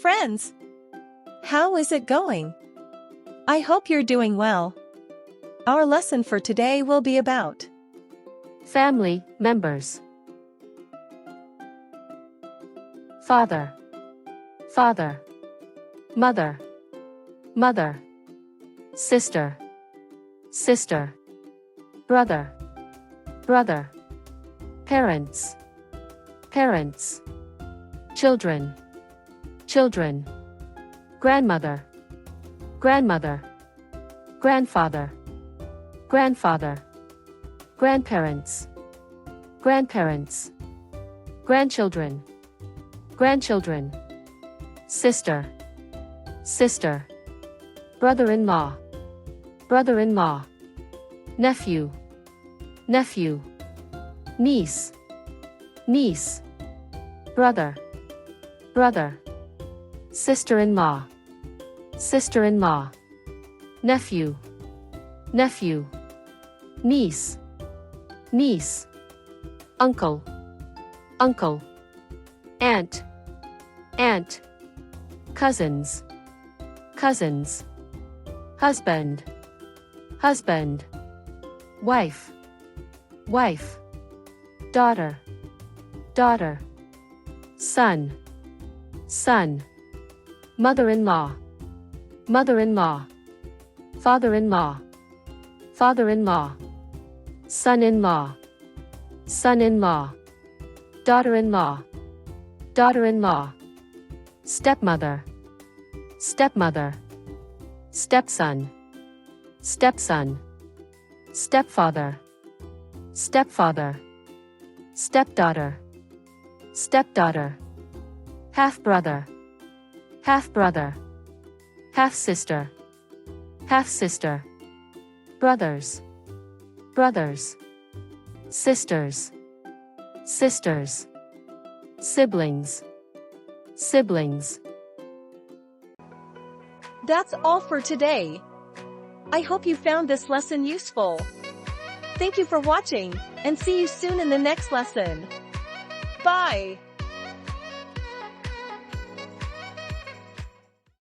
friends! How is it going? I hope you're doing well. Our lesson for today will be about family members. Father, father. Mother, mother. Sister, sister. Brother, brother. Parents, parents. Children, children. Grandmother, grandmother. Grandfather, grandfather. Grandparents, grandparents. Grandchildren, grandchildren. Sister, sister. Brother-in-law, brother-in-law. Nephew, nephew. Niece, niece. Brother, brother. Sister-in-law, sister-in-law. Nephew, nephew. Niece, niece. Uncle, uncle. Aunt, aunt. Cousins, cousins. Husband, husband. Wife, wife. Daughter, daughter. Son, son. Mother-in-law, mother-in-law. Father-in-law, father-in-law. Son-in-law, son-in-law. Daughter-in-law, daughter-in-law. Stepmother, stepmother. Stepson, stepson. Stepfather, stepfather. Stepdaughter, stepdaughter. Half-brother, half-brother. Half-sister, half-sister. Brothers, brothers. Sisters, sisters. Siblings, siblings. That's all for today. I hope you found this lesson useful. Thank you for watching, and see you soon in the next lesson. Bye!